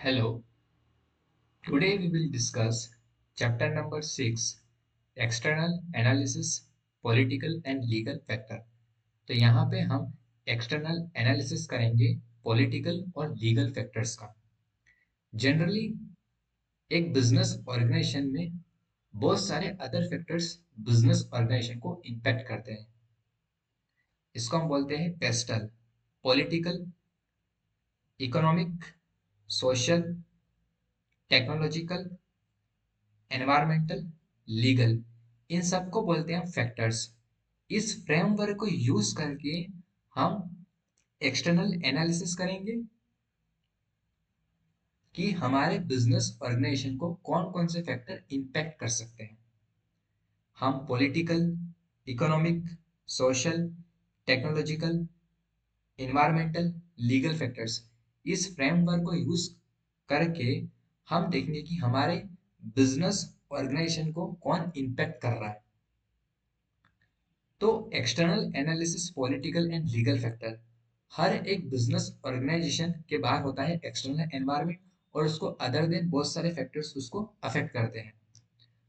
Hello, today we will discuss chapter number 6 External Analysis, Political and Legal Factor। तो यहाँ पे हम external analysis करेंगे पॉलिटिकल और लीगल फैक्टर्स का। जनरली एक बिजनेस ऑर्गेनाइजेशन में बहुत सारे अदर फैक्टर्स बिजनेस ऑर्गेनाइजेशन को इम्पैक्ट करते हैं। इसको हम बोलते हैं PESTEL, political, economic, social, technological, environmental, legal, इन सबको बोलते हैं फैक्टर्स। इस फ्रेमवर्क को यूज करके हम एक्सटर्नल एनालिसिस करेंगे कि हमारे बिजनेस ऑर्गेनाइजेशन को कौन कौन से फैक्टर इम्पैक्ट कर सकते हैं। हम political, economic, social, technological, environmental, legal factors, इस फ्रेमवर्क को यूज करके हम देखेंगे कि हमारे बिजनेस ऑर्गेनाइजेशन को कौन इम्पैक्ट कर रहा है। तो external analysis, political and legal factor, हर एक बिजनेस ऑर्गेनाइजेशन के बाहर होता है एक्सटर्नल एनवायरनमेंट, और उसको अदर देन बहुत सारे फैक्टर्स उसको अफेक्ट करते हैं।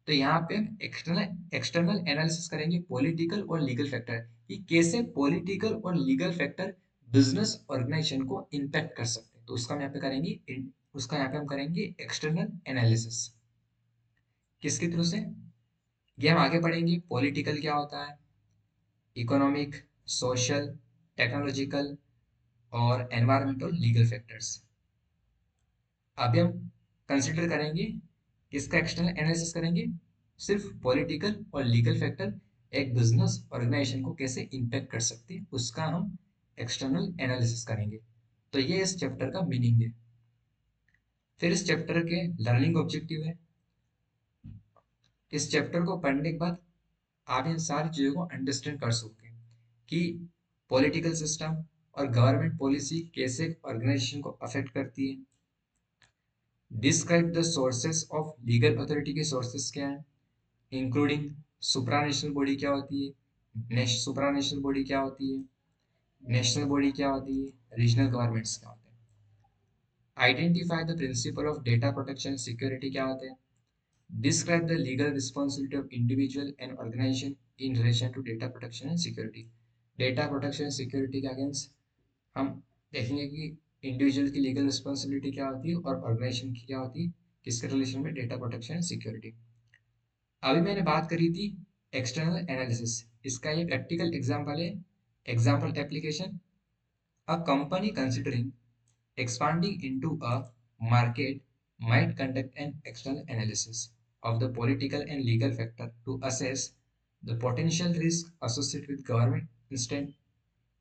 तो यहाँ पे हम एक्सटर्नल एक्सटर्नल एनालिसिस करेंगे पॉलिटिकल और लीगल फैक्टर, कि कैसे पॉलिटिकल और लीगल फैक्टर बिजनेस ऑर्गेनाइजेशन को इम्पैक्ट कर सकते हैं। तो उसका हम यहाँ पे करेंगे उसका यहाँ पे हम करेंगे एक्सटर्नल एनालिसिस। किसके थ्रू से? ये हम आगे पढ़ेंगे पॉलिटिकल क्या होता है, इकोनॉमिक, सोशल, टेक्नोलॉजिकल और एनवायरमेंटल लीगल फैक्टर्स। अभी हम कंसिडर करेंगे, किसका एक्सटर्नल एनालिसिस करेंगे? सिर्फ पॉलिटिकल और लीगल फैक्टर एक बिजनेस ऑर्गेनाइजेशन को कैसे इम्पैक्ट कर सकते हैं, उसका हम एक्सटर्नल एनालिसिस करेंगे। तो ये इस चैप्टर का मीनिंग है। फिर इस चैप्टर के लर्निंग ऑब्जेक्टिव है। इस चैप्टर को पढ़ने के बाद आप इन सारी चीज़ों को अंडरस्टैंड कर सकते हैं कि पॉलिटिकल सिस्टम और गवर्नमेंट पॉलिसी कैसे ऑर्गेनाइजेशन को अफेक्ट करती है। Describe the sources of legal authority के सोर्सेस क्या है, इंक्लूडिंग सुप्रानेशनल बॉडी क्या होती है, सुप्रानेशनल बॉडी क्या होती है, नेशनल बॉडी क्या होती है, रीजनल गवर्नमेंट्स क्या होते हैं। Identify the principle of data protection security क्या होते हैं। Describe the legal responsibility of individual and organization in relation to data protection and security। Data protection and security के अगेंस्ट हम देखेंगे कि इंडिविजुअल की लीगल रिस्पॉन्सिबिलिटी क्या होती है और ऑर्गेनाइजेशन की क्या होती है, किसके रिलेशन में डेटा प्रोटेक्शन एंड सिक्योरिटी। अभी मैंने बात करी थी एक्सटर्नल एनालिसिस, इसका ये प्रैक्टिकल एग्जाम्पल है। Example application, a company considering expanding into a market might conduct an external analysis of the political and legal factor to assess the potential risk associated with government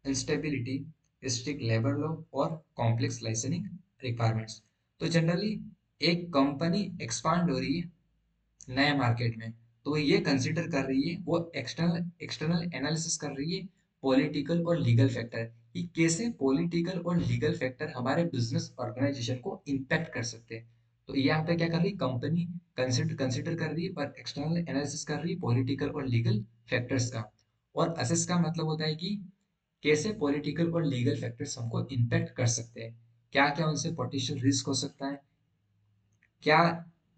instability, strict labor law और complex licensing requirements। तो generally एक company expand हो रही है नए market में, तो ये कंसिडर कर रही है, वो एक्सटर्नल एक्सटर्नल एनालिसिस कर रही है पॉलिटिकल और लीगल फैक्टर, कि कैसे पॉलिटिकल और लीगल फैक्टर हमारे बिजनेस ऑर्गेनाइजेशन को इम्पैक्ट कर सकते हैं। तो यहाँ पे क्या कर रही है कंपनी, कंसिडर कंसिडर कर रही है और एक्सटर्नल एनालिसिस कर रही है पॉलिटिकल और लीगल फैक्टर्स का। और असेस का मतलब होता है कि कैसे पॉलिटिकल और लीगल फैक्टर्स हमको इम्पैक्ट कर सकते हैं, क्या क्या उनसे पोटेंशियल रिस्क हो सकता है, क्या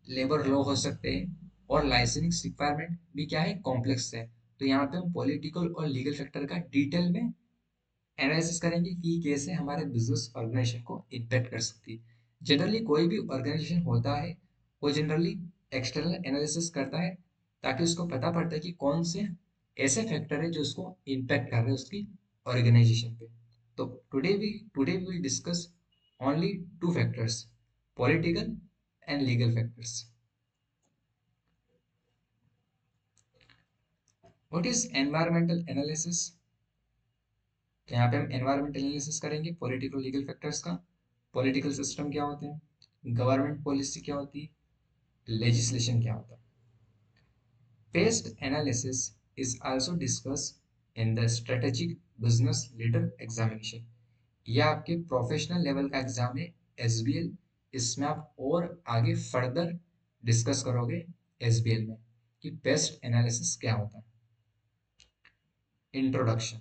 लेबर लॉ हो सकते हैं, और लाइसेंसिंग रिक्वायरमेंट भी क्या है, कॉम्प्लेक्स है। तो यहाँ पे हम पॉलिटिकल और लीगल फैक्टर का डिटेल में एनालिसिस करेंगे कि कैसे हमारे बिजनेस ऑर्गेनाइजेशन को इम्पैक्ट कर सकती है। जनरली कोई भी ऑर्गेनाइजेशन होता है वो जनरली एक्सटर्नल एनालिसिस करता है, ताकि उसको पता पड़ता है कि कौन से ऐसे फैक्टर है जो उसको इम्पैक्ट कर रहे हैं उसकी ऑर्गेनाइजेशन पे। तो today we will discuss only two factors, political and legal factors. What is environmental analysis? तो यहाँ पे हम एनवायरमेंटल एनालिसिस करेंगे पॉलिटिकल लीगल फैक्टर्स का। पॉलिटिकल सिस्टम क्या होते हैं, गवर्नमेंट पॉलिसी क्या होती है, लेजिस्लेशन क्या होता है। Paste analysis is also discuss in the strategic business leader examination. यह आपके प्रोफेशनल लेवल का एग्जाम है, एसबीएल। इसमें आप और आगे फर्दर डिस्कस करोगे एसबीएल में कि पेस्ट एनालिसिस क्या होता है। Introduction,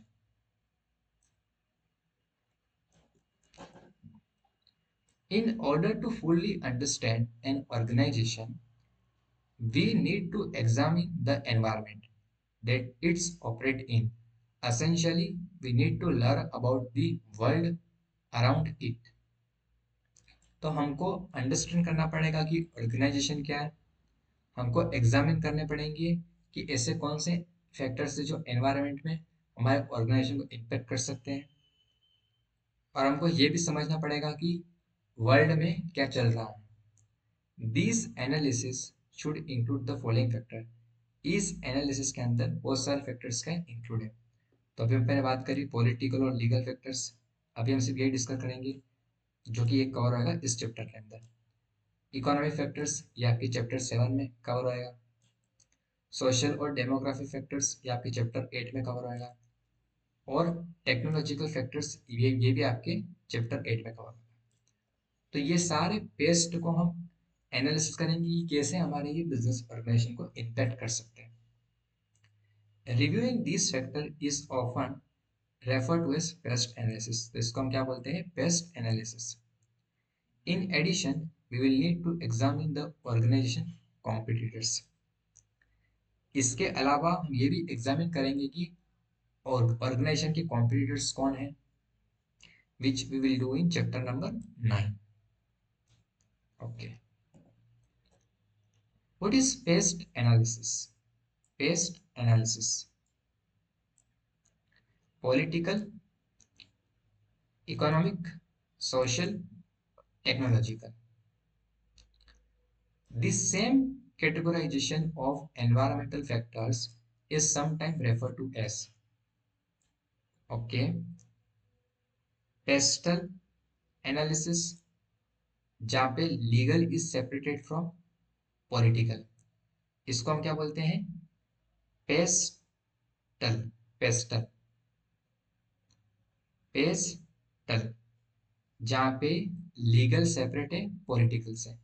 In order to fully understand an organization, we need to examine the environment that it's operate in. Essentially, we need to learn about the world around it. तो हमको understand करना पड़ेगा कि organisation क्या है, हमको एग्जामिन करने पड़ेंगे कि ऐसे कौन से फैक्टर्स है जो एनवायरनमेंट में हमारे ऑर्गेनाइजेशन को इम्पेक्ट कर सकते हैं, और हमको ये भी समझना पड़ेगा कि वर्ल्ड में क्या चल रहा है। This analysis should include the following factor. इस एनालिसिस के अंदर बहुत सारे फैक्टर्स का इंक्लूड है। तो अभी हम पहले बात करी पॉलिटिकल और लीगल फैक्टर्स, अभी हम सिर्फ यही डिस्कस करेंगे जो कि एक कवर होगा इस चैप्टर के अंदर। इकोनॉमिक फैक्टर्स ये आपकी चैप्टर 7 में कवर होएगा। सोशल और डेमोग्राफिक फैक्टर्स ये आपके चैप्टर 8 में कवर होएगा। और टेक्नोलॉजिकल फैक्टर्स ये भी आपके चैप्टर 8 में कवर होगा। तो ये सारे पेस्ट को हम एनालिसिस करेंगे कि कैसे हमारे ये बिजनेस ऑर्गेनाइजेशन को इम्पैक्ट कर सकते हैं। Reviewing this factor is often refer to as PEST analysis. तो इसको हम क्या बोलते हैं? PEST analysis. In addition we will need to examine the organization competitors. इसके अलावा हम ये भी एग्जामिन करेंगे कि ऑर्गेनाइजेशन के कॉम्पिटिटर्स कौन है, which we will do in chapter number 9। Okay, what is PEST analysis? PEST analysis political, economic, social, technological. This same categorization of environmental factors is sometimes referred to as, okay, pestle analysis, जहाँ पे legal is separated from political, इसको हम क्या बोलते हैं? Pastel. Pastel pastel जहाँ पे legal separate है पॉलिटिकल से,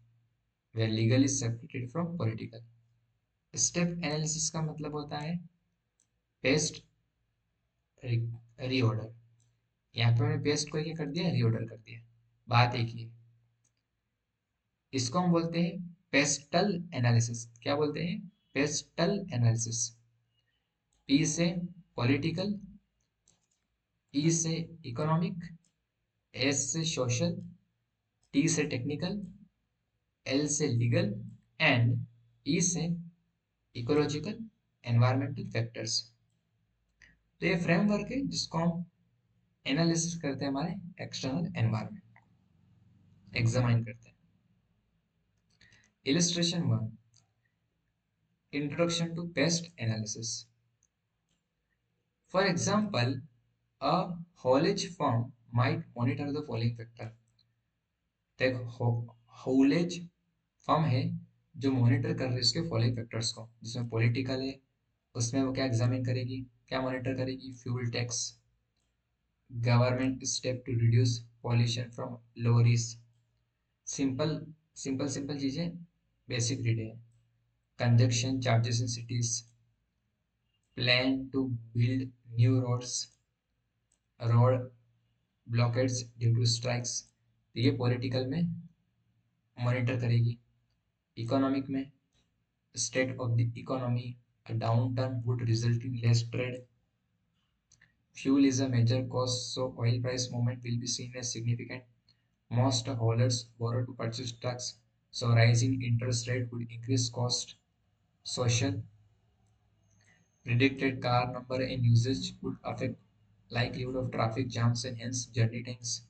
where legal is separated from political। Step analysis का मतलब होता है पेस्ट रीऑर्डर। यहाँ पे मैंने पेस्ट को क्या कर दिया? रीऑर्डर कर दिया, बात एक ही है। इसको हम बोलते हैं पेस्टल एनालिसिस। क्या बोलते हैं? Pastel analysis. पी से पॉलिटिकल, ई से इकोनॉमिक, एस से सोशल, टी से टेक्निकल, एल से लीगल एंड ई से इकोलॉजिकल एनवायरमेंटल फैक्टर्स। तो ये फ्रेमवर्क है जिसको हम एनालिसिस करते हैं, हमारे एक्सटर्नल एनवायरनमेंट एग्जामाइन करते हैं। Illustration 1, introduction to PEST analysis. For example, a haulage firm might monitor the following factor। तो एक haulage फर्म है जो मॉनिटर कर रही है इसके फॉलोइंग फैक्टर्स को, जिसमें पॉलिटिकल है, उसमें वो क्या एग्जामिन करेगी, क्या मॉनिटर करेगी? Fuel tax, government step to reduce pollution from lorries. Simple simple simple चीजें, बेसिक रीड है। Congestion charges in cities, plan to build new roads, road blockades due to strikes. तो ये पॉलिटिकल में monitor करेगी। Economic में state of the economy, a downturn would result in less trade. Fuel is a major cost, so oil price movement will be seen as significant. Most haulers borrow to purchase trucks, so rising interest rate would increase cost. Social, predicted car number and usage would affect likelihood of traffic jams and hence journey times.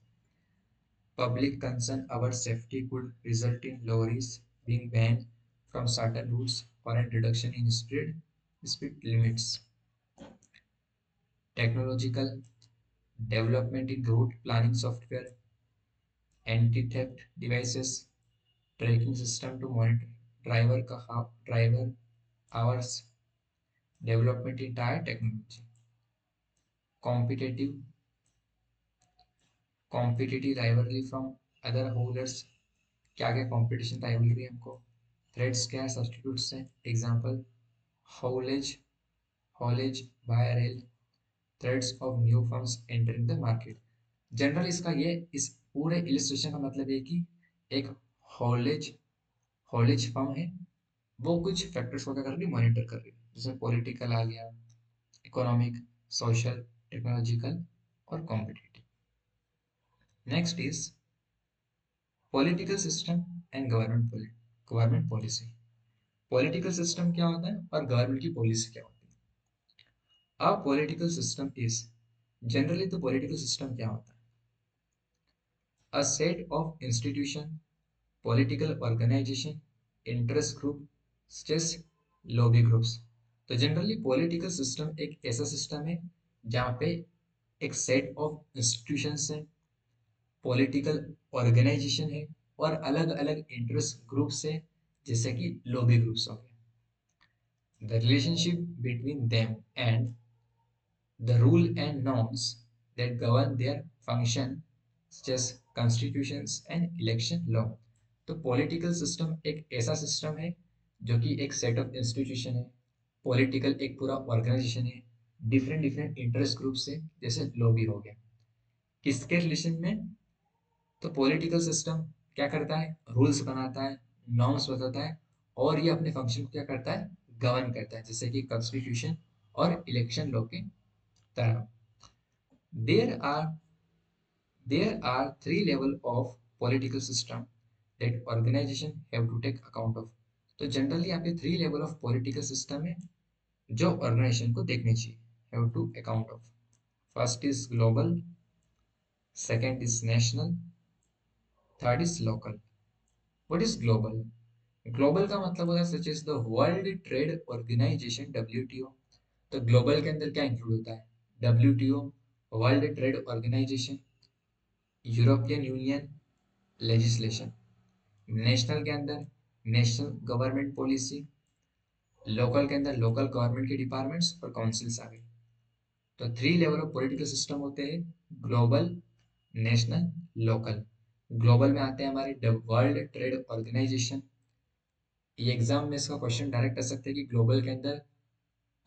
Public concern about safety could result in lorries being banned from certain routes or a reduction in speed limits. Technological development in route planning software, anti-theft devices, tracking system to monitor driver hours, development in tire technology, competitive competitive rivalry from other holders। क्या क्या competition rivalry है हमको? Threads क्या है? Substitutes हैं। Example, haulage haulage by rail, threats of new firms entering the market। General इसका ये इस पूरे इलिस्ट्रेशन का मतलब है कि एक हॉलेज हॉलेज फर्म है, वो कुछ फैक्टर्स को क्या कर रही है, मॉनिटर कर रही है, जैसे पॉलिटिकल आ गया, इकोनॉमिक, सोशल, टेक्नोलॉजिकल और competitive. Next is political system and government policy. Political system क्या होता है और गवर्नमेंट की पॉलिसी क्या होती है। अब पॉलिटिकल सिस्टम इज जनरली, तो पॉलिटिकल सिस्टम क्या होता है, a set of institution, political organisation, interest group, states, lobby groups. तो जनरली पॉलिटिकल सिस्टम एक ऐसा सिस्टम है जहाँ पे एक सेट ऑफ इंस्टीट्यूशंस है, पॉलिटिकल ऑर्गेनाइजेशन है और अलग अलग इंटरेस्ट ग्रुप्स है, जैसे कि लॉबी ग्रुप्स हो गए। The relationship between them and the rule and norms that govern their function such as constitutions and election law। तो पॉलिटिकल सिस्टम एक ऐसा सिस्टम है जो कि एक सेट ऑफ इंस्टीट्यूशन है, पॉलिटिकल एक पूरा ऑर्गेनाइजेशन है, डिफरेंट डिफरेंट इंटरेस्ट ग्रुप से, जैसे लॉबी हो गया, किसके रिलेशन में। तो पॉलिटिकल सिस्टम क्या करता है, रूल्स बनाता है, नॉर्म्स बताता है, और ये अपने फंक्शन को क्या करता है, गवर्न करता है, जैसे कि कॉन्स्टिट्यूशन और इलेक्शन लॉ के तरह। There are there are three level of political system that organization have to take account of। तो जनरली यहाँ पे three level of political system है जो ऑर्गेनाइजेशन को देखने चाहिए, have to account of. First is global, second is national, third is local. What is global? Global का मतलब होता है such is the world trade organisation, WTO. तो ग्लोबल के अंदर क्या इंक्लूड होता है, WTO, world trade organisation, European union legislation. National के अंदर नेशनल गवर्नमेंट पॉलिसी, लोकल के अंदर लोकल गवर्नमेंट के डिपार्टमेंट्स और काउंसिल्स आ गए। तो three level of political system होते हैं, ग्लोबल, नेशनल, लोकल। ग्लोबल में आते हैं हमारे वर्ल्ड ट्रेड ऑर्गेनाइजेशन। ये एग्जाम में इसका क्वेश्चन डायरेक्ट आ सकते हैं कि ग्लोबल के अंदर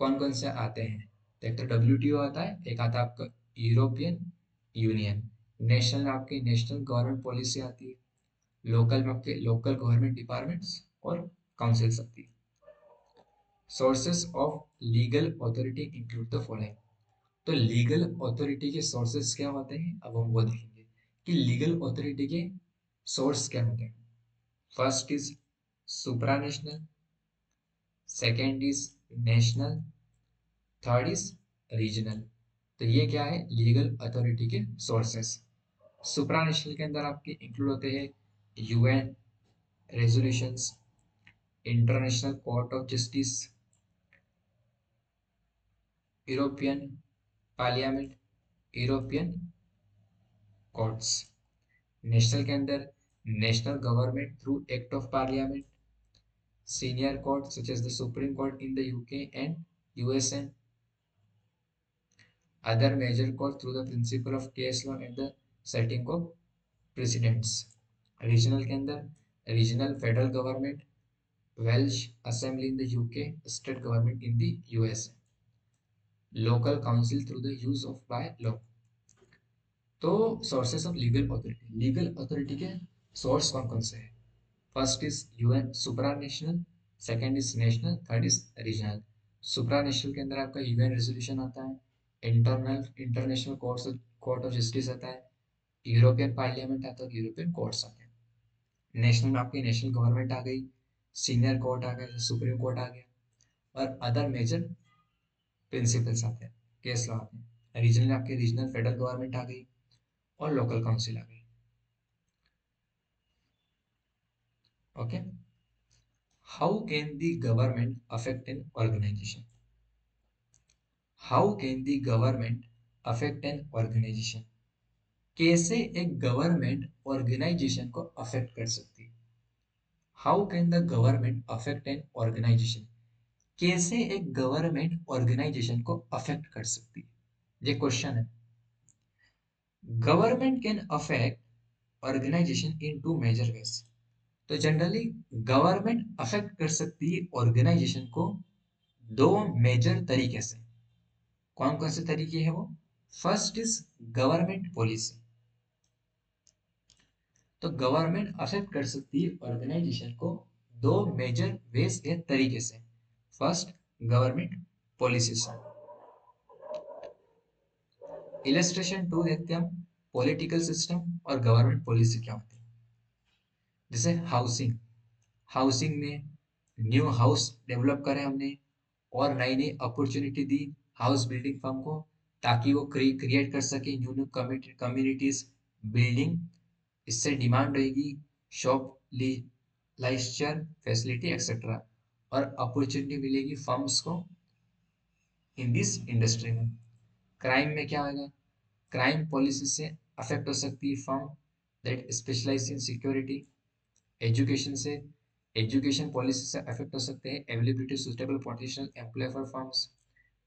कौन कौन से आते हैं। तो एक तो डब्ल्यूटीओ आता है, एक आता है आपका यूरोपियन यूनियन। नेशनल में आपकी नेशनल गवर्नमेंट पॉलिसी आती है, लोकल में आपके लोकल गवर्नमेंट डिपार्टमेंट्स और काउंसिल्स आती है। Sources of legal authority include the following. तो लीगल अथॉरिटी के सोर्सेस क्या होते हैं, अब हम वो देखेंगे कि लीगल अथॉरिटी के सोर्स क्या होते हैं। First is supranational, second is national, third is regional. तो ये क्या है, लीगल अथॉरिटी के सोर्सेस। सुप्रानेशनल के अंदर आपके इंक्लूड होते हैं UN resolutions, international court of justice, European parliament, European courts. National के अंदर national government through act of parliament, senior court such as the supreme court in the UK and USA, other major court through the principle of case law and the setting of precedents. Regional के अंदर regional federal government, Welsh assembly in the UK, state government in the USA, local council through the use of bylaw. तो sources of legal authority के source कौन कौन से हैं। First is UN supranational, second is national, third is regional. Supranational के अंदर आपका UN resolution आता है, इंटरनेशनल कोर्ट ऑफ जस्टिस आता है, यूरोपियन पार्लियामेंट आता है, यूरोपियन कोर्ट्स आते हैं। नेशनल में आपकी नेशनल गवर्नमेंट आ गई, सीनियर कोर्ट आ गया, सुप्रीम कोर्ट आ गया, और अदर मेजर प्रिंसिपल्स आते हैं, केस लॉ आते हैं। रीजनल में आपकी रीजनल फेडरल गवर्नमेंट आ गई और लोकल काउंसिल आ गई। Okay, how can the government affect an organisation. How can the government affect an organisation. कैसे एक गवर्नमेंट ऑर्गेनाइजेशन को अफेक्ट कर सकती है। How can the government affect an organisation. कैसे एक गवर्नमेंट ऑर्गेनाइजेशन को अफेक्ट कर सकती है, ये क्वेश्चन है। Government can affect organisation in two major ways. तो जनरली गवर्नमेंट अफेक्ट कर सकती है ऑर्गेनाइजेशन को दो मेजर तरीके से। कौन कौन से तरीके हैं वो। First is government policy. तो गवर्नमेंट अफेक्ट कर सकती है ऑर्गेनाइजेशन को दो मेजर वेज या तरीके से। First, government policies. Illustration two देखते हैं हम पॉलिटिकल सिस्टम और गवर्नमेंट पॉलिसी क्या होती है। जैसे हाउसिंग, हाउसिंग में न्यू हाउस डेवलप करे हमने और नई नई अपॉर्चुनिटी दी हाउस बिल्डिंग फर्म को, ताकि वो क्रिएट कर सके न्यू न्यू कम्युनिटीज बिल्डिंग। इससे डिमांड रहेगी शॉप लाइस्चर फैसिलिटी एक्सेट्रा, और अपॉर्चुनिटी मिलेगी फर्म्स को इन दिस इंडस्ट्री में। क्राइम में क्या होगा, क्राइम पॉलिसी से अफेक्ट हो सकती है firm that specialise in security. Education से, एजुकेशन पॉलिसी से अफेक्ट हो सकते हैं availability suitable potential employ for firms.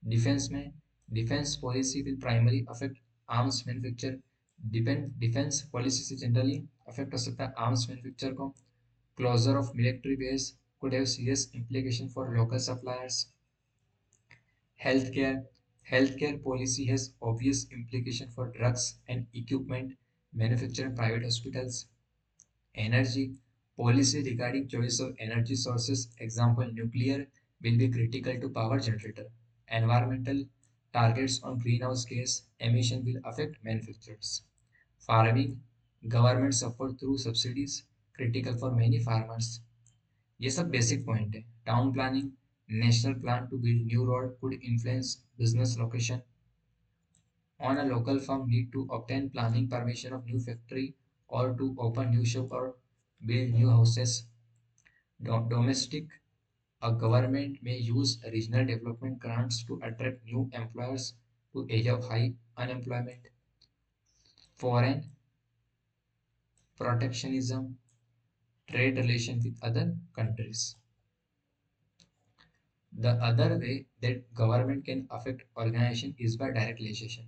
Defence में, defence policy will primary affect arms manufacture. Defence policy से जनरली अफेक्ट हो सकता है आर्म्स मैन्युफैक्चर को। Closure of military base could have serious implication for local suppliers. Healthcare, healthcare policy has obvious implication for drugs and equipment manufactured in private hospitals. Energy, policy regarding choice of energy sources, example nuclear, will be critical to power generator. Environmental, targets on greenhouse gas emission will affect manufacturers. Farming, government support through subsidies, critical for many farmers. ये सब basic point है। Town planning, national plan to build new road could influence business location. On a local firm need to obtain planning permission of new factory or to open new shop or build new houses. Domestic, a government may use regional development grants to attract new employers to area of high unemployment. Foreign, protectionism, trade relation with other countries. The other way that government can affect organization is by direct legislation.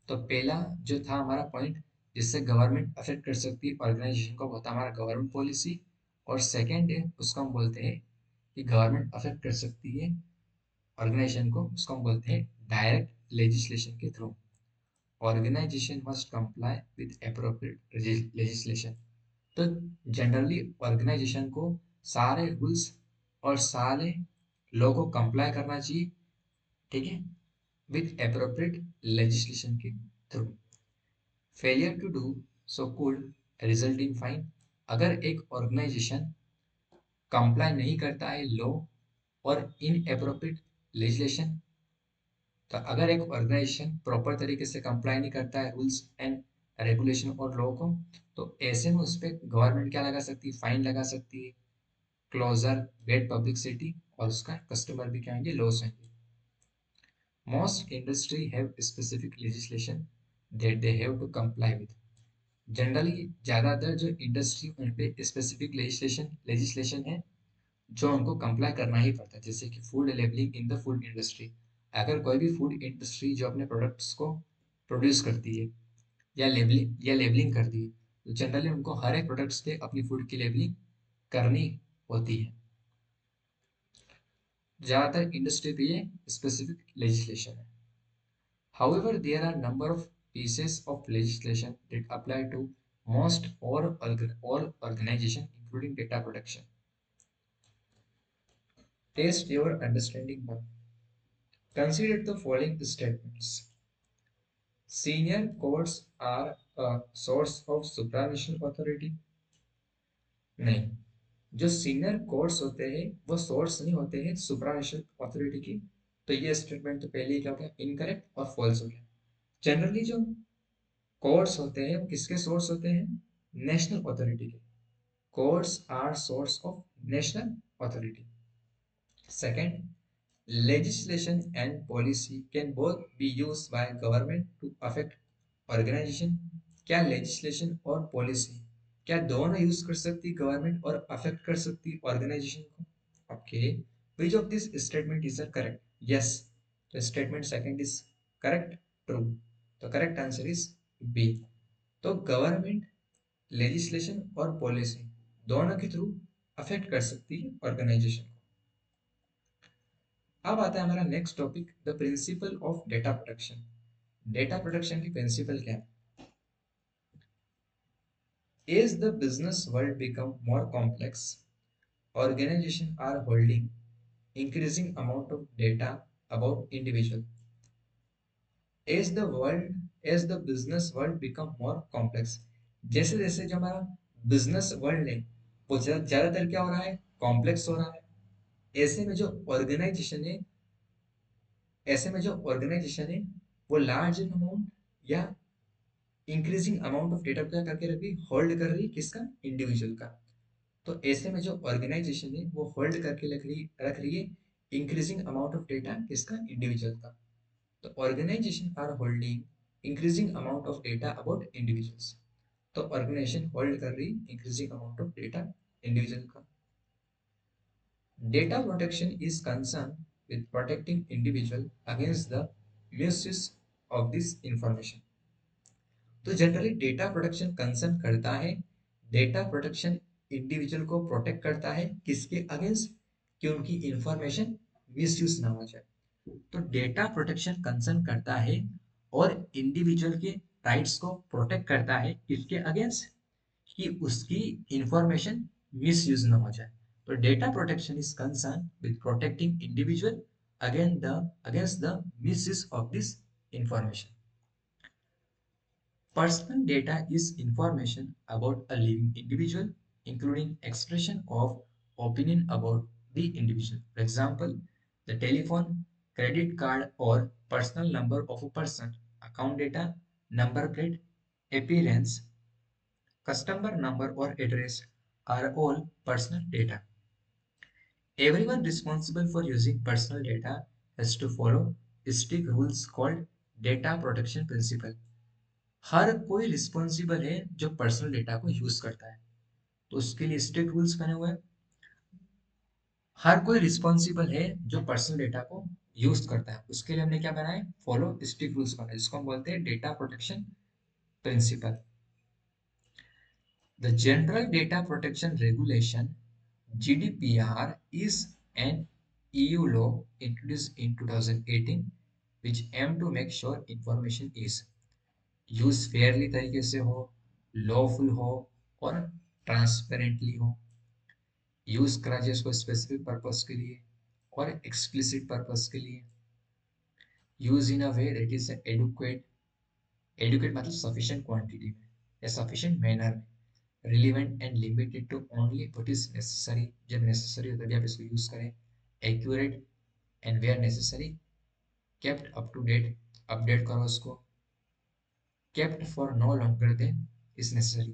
तो पहला जो था हमारा point जिससे government affect कर सकती है organisation को, वो था हमारा गवर्नमेंट पॉलिसी। और सेकंड है उसको हम बोलते हैं कि गवर्नमेंट अफेक्ट कर सकती है ऑर्गेनाइजेशन को, उसको हम बोलते हैं डायरेक्ट लेजिस्लेशन के through. Organisation must comply with appropriate legislation. तो जनरली ऑर्गेनाइजेशन को सारे रूल्स और सारे लॉ को कंप्लाई करना चाहिए, ठीक है, विद एप्रोप्रिएट लेजिस्लेशन के through. Failure to do so could result in fine. अगर एक ऑर्गेनाइजेशन कंप्लाई नहीं करता है लॉ और इन एप्रोप्रिएट लेजिस्लेशन, तो अगर एक ऑर्गेनाइजेशन प्रॉपर तरीके से कंप्लाई नहीं करता है रूल्स एंड रेगुलेशन और लॉ को, तो ऐसे में उस पर गवर्नमेंट क्या लगा सकती है, फाइन लगा सकती है, क्लोजर, बेड पब्लिसिटी, और उसका कस्टमर भी क्या होंगे, लॉस होंगे। Most industry have specific legislation that they have to comply with. Generally ज़्यादातर जो इंडस्ट्री उन पे स्पेसिफिक लेजिस्लेशन है जो उनको कंप्लाई करना ही पड़ता है। जैसे कि food labelling in the food industry, अगर कोई भी फूड इंडस्ट्री जो अपने प्रोडक्ट्स को प्रोड्यूस करती है या लेबलिंग करती है, तो जनरली उनको हर एक प्रोडक्ट्स पे अपनी फूड की लेबलिंग करनी होती है। ज़्यादातर इंडस्ट्री पे ये स्पेसिफिक लेजिस्लेशन है। However, there are a number of pieces of legislation that apply to most all organizations, including data protection. Test your understanding now. Consider the following statements. Senior courts are a source of supranational authority. नहीं, जो senior courts होते हैं वो source नहीं होते हैं सुपरानेशनल authority की। तो ये स्टेटमेंट तो पहले ही क्या हो गया, इनकरेक्ट और फॉल्स हो गया। जनरली जो कोर्ट्स होते हैं वो किसके सोर्स होते हैं, नेशनल अथॉरिटी के। Courts are source of national authority. Second, legislation and policy can both be used by government to affect organization। क्या legislation और policy क्या दोनों यूज कर सकती गवर्नमेंट और अफेक्ट कर सकती ऑर्गेनाइजेशन को? Okay, which of this statement is correct? Yes, तो statement second is correct, true. तो करेक्ट आंसर इज बी। तो गवर्नमेंट लेजिस्लेशन और पॉलिसी दोनों के थ्रू अफेक्ट कर सकती है ऑर्गेनाइजेशन को। अब आता है हमारा next topic, the principle of data protection. Data protection की प्रिंसिपल क्या है? As the business world become more complex, organizations are holding increasing amount of data about individual. As the world, as the business world become more complex, जैसे जैसे जो हमारा business world है वो ज्यादातर क्या हो रहा है, कॉम्प्लेक्स हो रहा है। ऐसे में जो ऑर्गेनाइजेशन है, ऐसे में जो ऑर्गेनाइजेशन है वो लार्ज अमाउंट या इंक्रीजिंग अमाउंट ऑफ डेटा क्या करके रख रही, होल्ड कर रही, किसका, इंडिविजुअल का। तो ऐसे में जो ऑर्गेनाइजेशन है वो होल्ड करके रख रही है इंक्रीजिंग अमाउंट ऑफ डेटा, किसका, इंडिविजुअल का। तो organisation are holding increasing amount of data about individuals. तो ऑर्गेनाइजेशन होल्ड कर रही increasing amount of data individual का। Data protection is concerned with protecting individual against the misuse of this information. तो generally data protection concern करता है, data protection individual को protect करता है किसके अगेंस्ट, कि उनकी इंफॉर्मेशन मिसयूज ना हो जाए। तो डेटा प्रोटेक्शन कंसर्न करता है और इंडिविजुअल के राइट्स को प्रोटेक्ट करता है किसके अगेंस्ट, कि उसकी इंफॉर्मेशन मिसयूज ना हो जाए। तो data protection is concern with protecting individual against the misuse of this information. Personal data is information about a living individual, including expression of opinion about the individual. For example, the telephone, credit card, or personal number of a person, account data, number plate, appearance, customer number or address are all personal data. Everyone responsible for using personal data has to follow strict rules called data protection principle. हर कोई responsible है जो personal data को use करता है, तो उसके लिए strict rules बने हुए हैं। हर कोई रिस्पॉन्सिबल है जो पर्सनल डेटा को यूज करता है, उसके लिए हमने क्या बनाए, फॉलो स्ट्रिक्ट रूल्स बनाए, जिसको हम बोलते हैं data protection principle. The general data protection regulation GDPR is an EU law introduced in 2018 which aim to make sure information is use Fairlie तरीके से हो, लॉफुल हो और ट्रांसपेरेंटली हो, यूज करा जाए उसको स्पेसिफिक पर्पस के लिए और एक्सप्लिसिट पर्पस के लिए, use in a way that is adequate, adequate मतलब सफिशिएंट क्वांटिटी में या सफिशिएंट मैनर में, relevant and limited to only what is necessary, जब नेसेसरी हो तभी आप इसको यूज करें, accurate and where necessary, kept up to date, update करो उसको, kept for no longer than is necessary,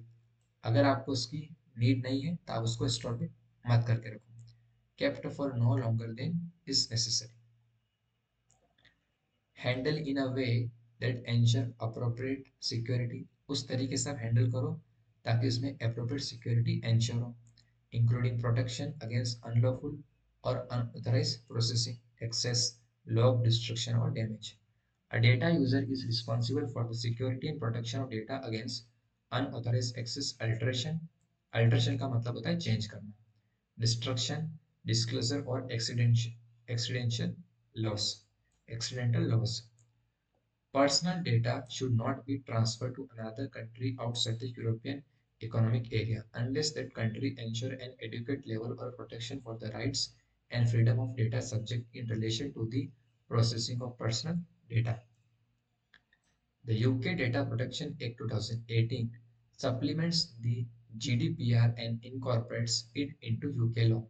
अगर आपको उसकी नीड नहीं है तो आप उसको स्टोर पे मत करके रखो, kept for no longer than is necessary, handle in a way that ensure appropriate security, उस तरीके से आप हैंडल करो ताकि उसमें अप्रोप्रिएट सिक्योरिटी एंश्योर हो, इंक्लूडिंग प्रोटेक्शन अगेंस्ट अनलॉफुल और unauthorised processing, access, log destruction or damage. A data user is responsible for the security and protection of data against unauthorized access, alteration, alteration का मतलब होता है change करना, destruction, disclosure और accidental loss, accidental loss. Personal data should not be transferred to another country outside the European Economic Area unless that country ensure an adequate level of protection for the rights and freedom of data subject in relation to the processing of personal data. The UK Data Protection Act 2018 supplements the GDPR and incorporates it into UK law.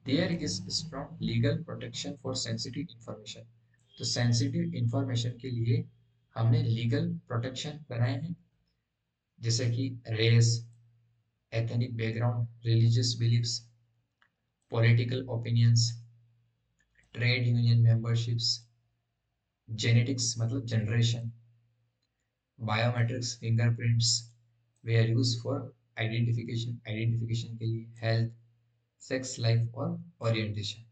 There is strong legal protection for sensitive information. तो sensitive information के लिए हमने legal protection बनाए हैं, जैसे कि race, ethnic background, religious beliefs, political opinions, trade union memberships, genetics मतलब generation, biometrics, fingerprints, वे आर यूज फॉर आइडेंटिफिकेशन के लिए, हेल्थ, सेक्स लाइफ और orientation.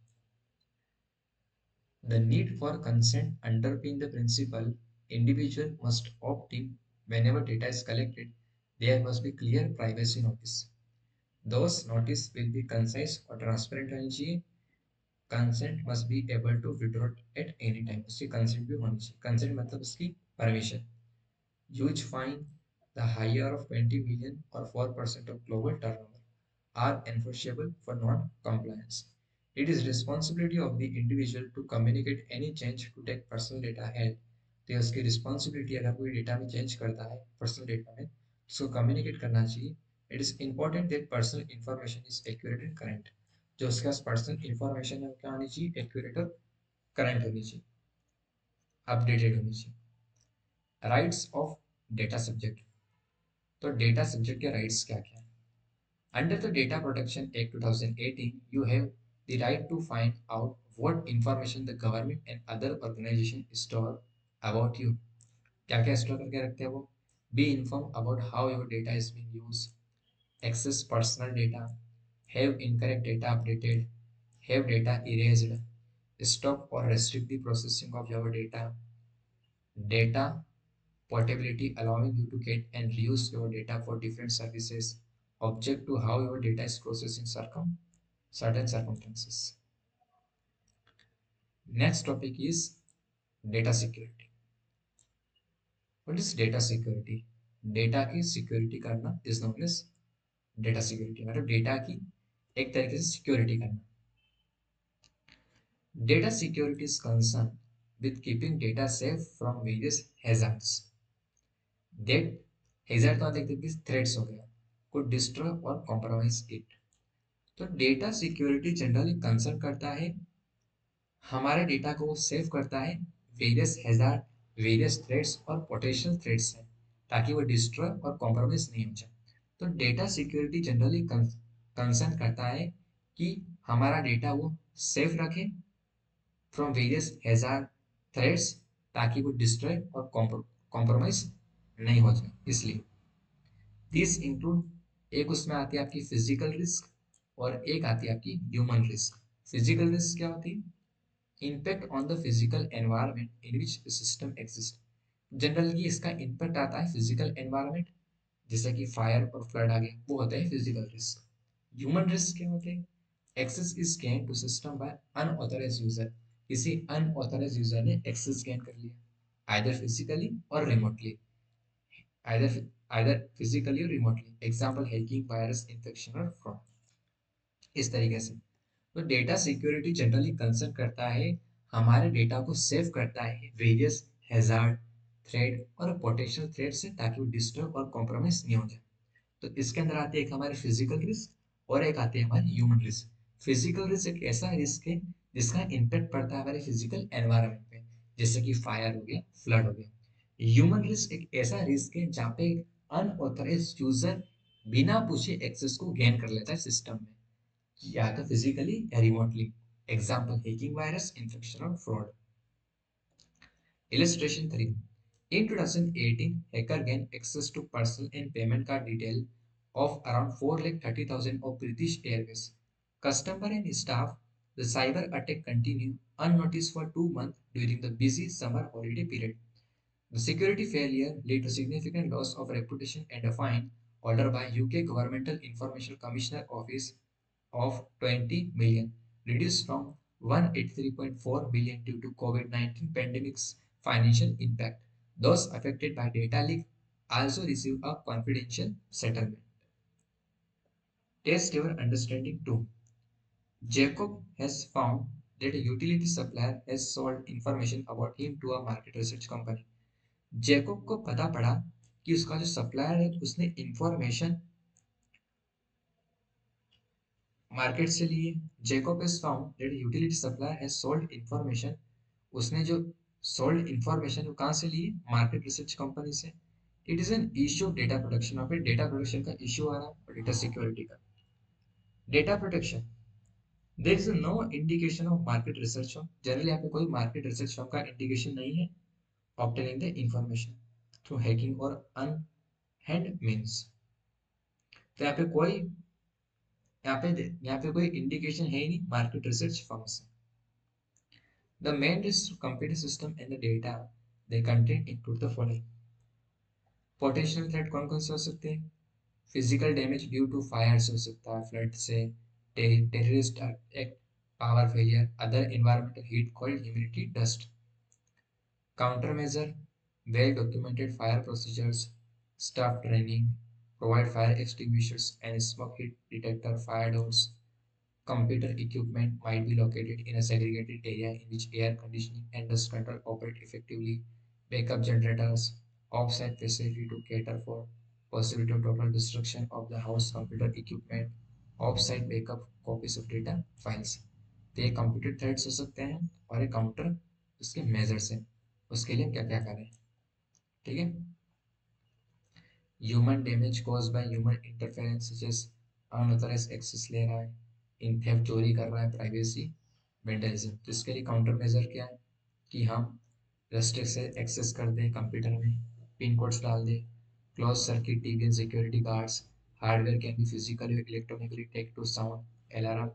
The need for consent underpin the principle individual must opt in whenever data is collected. There must be clear privacy notice. Those notice will be concise और transparent होनी चाहिए. Consent must be able to withdraw at any time. उसकी consent भी होनी चाहिए. Consent मतलब उसकी permission. Huge fine, The higher of 20 million or 4% of global turnover are enforceable for non-compliance. It is responsibility of the individual to communicate any change to take personal data held. तो उसकी responsibility अगर कोई data में change करता है personal data में उसको communicate करना चाहिए. It is important that personal information is accurate and current. जो उसके पास पर्सनल इंफॉर्मेशन है वो क्या होनी चाहिए, एक्यूरेट और करंट होनी चाहिए, अपडेटेड होनी चाहिए. Rights of data subject. तो डेटा सब्जेक्ट के राइट्स क्या क्या है. Under the Data Protection Act 2018, you have the right to find out what information the government and other organizations store about you. क्या क्या स्टोर करके रखते हैं वो. Be informed about how your data is being used. Access personal data. Have incorrect data updated. Have data erased. Stop or restrict the processing of your data. Data portability, allowing you to get and reuse your data for different services. Object to how your data is processed in certain circumstances. Next topic is data security. What is data security? Data की security करना is known as data security. मतलब data की एक तरीके से security करना. Data security is concern with keeping data safe from various hazards. That hazard तो देखते हैं थ्रेड्स हो गया, could destroy or compromise it. तो डेटा सिक्योरिटी जनरली कंसर्न करता है हमारे डेटा को सेव करता है वेरियस हैजार्ड, वेरियस थ्रेड्स और पोटेंशियल थ्रेड्स से, ताकि वो डिस्ट्रॉय और कॉम्प्रोमाइज नहीं हो जाए. तो डेटा सिक्योरिटी जनरली कंसर्न करता है कि हमारा डेटा वो सेफ रखे फ्रॉम वेरियस हैजार्ड, थ्रेड्स, ताकि वो डिस्ट्रॉय और कॉम्प्रोमाइज नहीं हो जाए. इसलिए दिस इंक्लूड, एक उसमें आती है आपकी फिजिकल रिस्क और एक आती है आपकी ह्यूमन रिस्क. फिजिकल रिस्क क्या होती है, impact on the physical environment in which system exist. Generally इसका इम्पैक्ट आता है फिजिकल एनवायरनमेंट, जैसे कि फायर और फ्लड आ गया, वो होता है फिजिकल रिस्क. ह्यूमन रिस्क क्या होते हैं, access is gain to system by unauthorised user. किसी अनऑथराइज्ड यूजर ने एक्सेस गेन कर लिया, आइदर फिजिकली और रिमोटली, आइदर फिजिकली और remotely. Example hacking, virus infection और फ्रॉड. इस तरीके से तो डेटा सिक्योरिटी जनरली कंसर्न करता है हमारे डेटा को सेव करता है वेरियस हैजार्ड, थ्रेड और पोटेंशियल थ्रेड से, ताकि वो डिस्टर्ब और कॉम्प्रोमाइज नहीं हो जाए. तो इसके अंदर आते हैं एक हमारे फिजिकल रिस्क और एक आते हैं हमारे ह्यूमन रिस्क. फिजिकल रिस्क एक ऐसा रिस्क है जिसका इम्पैक्ट पड़ता है हमारे फिजिकल एनवायरनमेंट पे, जैसे कि फायर हो गया, फ्लड हो गया. ह्यूमन रिस्क एक ऐसा रिस्क है जहाँ पे अनऑथराइज यूजर बिना पूछे एक्सेस को गेन कर लेता है सिस्टम में, या तो फिजिकली या remotely. Example hacking, virus infection और fraud. Illustration 3. In 2018, hacker gained access to personal and payment card detail of around 430,000 of British Airways customer and staff. The cyber attack continued unnoticed for 2 months during the busy summer holiday period. The security failure led to significant loss of reputation and a fine ordered by UK Governmental Information Commissioner Office of 20 million, reduced from 183.4 million due to COVID-19 pandemic's financial impact. Those affected by data leak also receive a confidential settlement. Test your understanding too. Jacob has found that a utility supplier has sold information about him to a market research company. Jacob को पता पड़ा कि उसका जो supplier है उसने information market से ली है. Jacob has found that utility supplier has sold information. उसने जो सोल्ड इंफॉर्मेशन वो कहाँ से ली है, मार्केट रिसर्च कंपनी से. It is an issue of data protection. वहाँ पे डेटा प्रोटेक्शन का इश्यू आ रहा है और डेटा सिक्योरिटी का. Data protection, there is no indication of market research firm. Generally यहाँ पे कोई मार्केट रिसर्च फर्म का इंडिकेशन नहीं है obtaining the information through hacking और अनहैंड मीन्स. तो यहाँ पे कोई इंडिकेशन है ही नहीं मार्केट रिसर्च फर्म से. The main risks to computer system and the data they contain include the following. Potential threat कौन कौन से हो सकते हैं, physical damage due to fire से हो सकता है, फ्लड से, terrorist attack, power failure, other environmental heat, cold, humidity, dust. Countermeasure, well documented fire procedures, staff training, provide fire extinguishers and smoke heat detector, fire doors. Computer equipment might be located in a segregated area in which air conditioning and dust control operate effectively. Backup generators, off-site facility to cater for possibility of total destruction of the house computer equipment, off-site backup copies of data files. तो ये computer threads हो सकते हैं और ये counter उसके measures हैं, उसके लिए हम क्या क्या करें, ठीक है। Human damage cause by human interference such as unauthorised access ले रहा है, इन थेफ्ट चोरी कर रहा है, प्राइवेसी वेंडलिज्म, तो इसके लिए काउंटर मेजर क्या है कि हम रेस्ट्रिक्ट से एक्सेस कर दें कंप्यूटर में, पिन कोड्स डाल दें, close circuit TV and security guards, hardware can be physically electronically take to sound alarm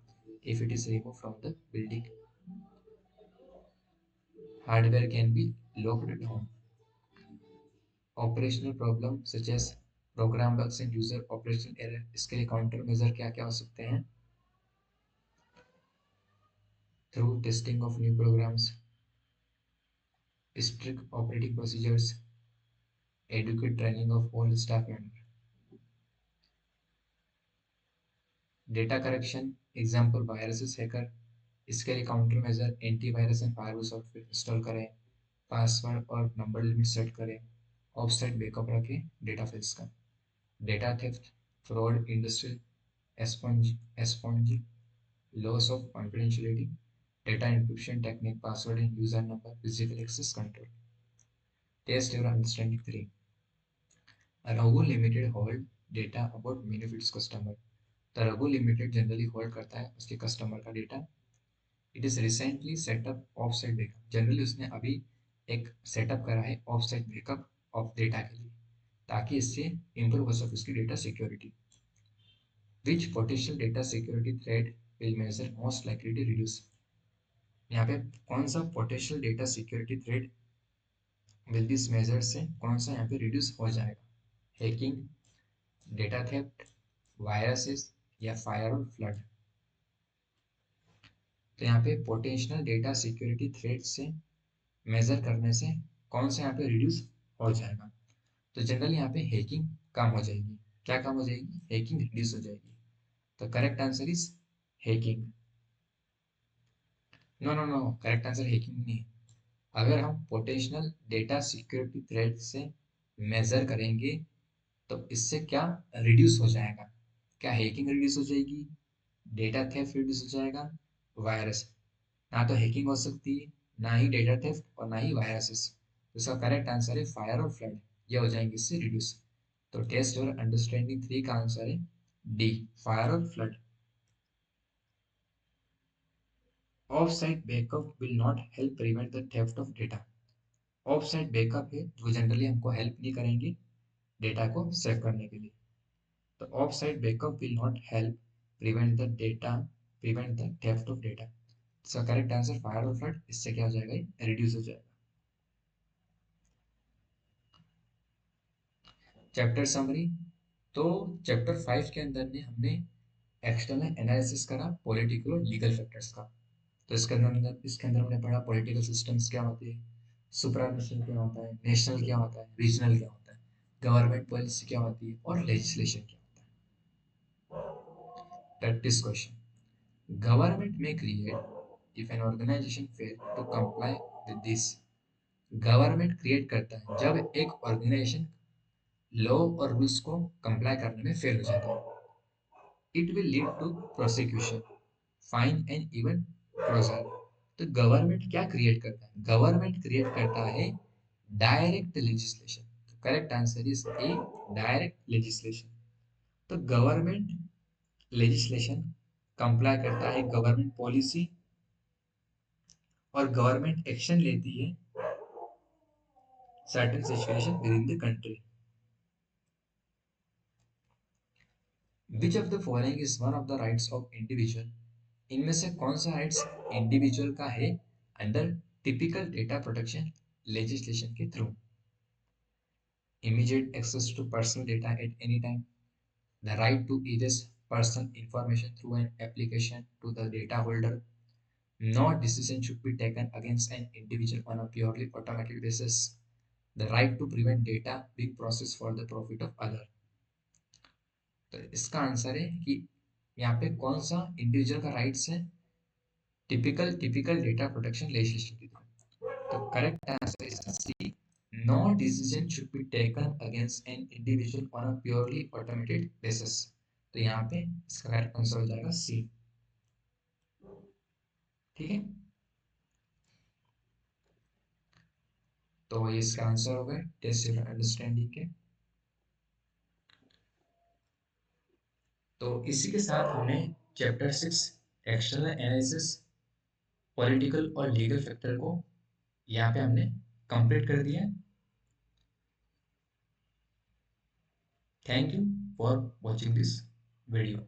if it is removed from the building, hardware can be locked down. Operational problem such as program bugs and user operational error, इसके लिए counter major क्या क्या हो सकते हैं, through testing of new programs, strict operating procedures, adequate training of all staff members. Data correction example viruses hacker, इसके लिए counter measure antivirus and firewall software install करें, पासवर्ड और नंबर लिमिट सेट करें, ऑफसाइट बैकअप रखें data files का। Data theft, fraud, industrial espionage, loss of confidentiality, data encryption technique, password and user number, physical access control. Test your understanding 3. Raghu Limited hold data about many of its customer. The Raghu Limited generally hold करता है उसके customer का data. It is recently set up offsite backup. Generally उसने अभी एक setup करा है offsite backup of data के लिए, ताकि इससे इम्प्रूव हो सके उसकी data security. Which potential data security threat will measure most likely to reduce? यहाँ पे कौन सा potential data security threat will this measure से कौन सा यहाँ पे रिड्यूस हो जाएगा, हैकिंग, डेटा थेफ्ट, वायरसेस या फायर और फ्लड। तो यहाँ पे पोटेंशियल डेटा सिक्योरिटी थ्रेट से मेजर करने से कौन सा यहाँ पे रिड्यूस हो जाएगा, तो जनरली यहाँ पे हैकिंग कम हो जाएगी। क्या कम हो जाएगी, हैकिंग रिड्यूस हो जाएगी। तो correct answer is hacking. No no no, correct answer hacking नहीं है। अगर हम पोटेंशियल डेटा सिक्योरिटी थ्रेट से मेजर करेंगे तो इससे क्या रिड्यूस हो जाएगा, क्या हैकिंग रिड्यूस हो जाएगी, डेटा थेफ्ट रिड्यूस हो जाएगा, वायरस। ना तो हैकिंग हो सकती है, ना ही डेटा थेफ्ट और ना ही वायरसेस। तो इसका करेक्ट आंसर है फायर और फ्लड, ये हो जाएंगे इससे रिड्यूस। तो टेस्ट और अंडरस्टैंडिंग 3 का आंसर है डी, फायर और flood. Of site backup will not help prevent the theft of data. Of site backup है वो जनरली हमको हेल्प नहीं करेंगे डेटा को सेव करने के लिए। तो of site backup will not help prevent the theft of data. इसका करेक्ट आंसर फायर और फ्लड, इससे क्या हो जाएगा, रिड्यूस हो जाएगा। चैप्टर समरी, तो चैप्टर 5 के अंदर ने हमने एक्सटर्नल एनालिसिस करा पॉलिटिकल और लीगल फैक्टर्स का। तो इसके अंदर हमने पढ़ा पॉलिटिकल सिस्टम्स क्या होते हैं, सुप्रानेशनल क्या होता है, नेशनल क्या होता है, रीजनल क्या होता है, गवर्नमेंट पॉलिसी क्या होती है और लेजिस्लेशन क्या होता है। Practice question, government may create if an organization fail to comply with this। Government create करता है जब एक ऑर्गेनाइजेशन लॉ और रूल्स को कंप्लाई करने में फेल हो जाता है। It will lead to prosecution, fine and even closure. तो गवर्नमेंट क्या क्रिएट करता है, गवर्नमेंट क्रिएट करता है डायरेक्ट लेजिस्लेशन। तो correct answer is A, direct legislation. तो गवर्नमेंट लेजिस्लेशन कंप्लाई करता है गवर्नमेंट पॉलिसी और गवर्नमेंट एक्शन लेती है certain situation within the country. Which of the following is one of the rights of individual, इनमें से कौन सा राइट्स इंडिविजुअल का है under typical data protection legislation के through. Immediate access to personal data at any time, the right to erase personal information through an application to the data holder, no decision should be taken against an individual on a purely automatic basis, the right to prevent data being process for the profit of other. तो इसका answer है कि यहाँ पे कौन सा individual का rights है, टिपिकल डेटा प्रोटेक्शन लेजिस्लेशन की तरह। तो correct answer is C. No decision should be taken against an individual on a purely automated basis. तो यहाँ पे इसका करेक्ट आंसर हो जाएगा सी। ठीक है, तो ये इसका आंसर हो गए टेस्ट अंडरस्टैंडिंग के। तो इसी के साथ हमने चैप्टर 6 एक्सटर्नल एनालिसिस पॉलिटिकल और लीगल फैक्टर को यहाँ पे हमने कंप्लीट कर दिया। Thank you for watching this video.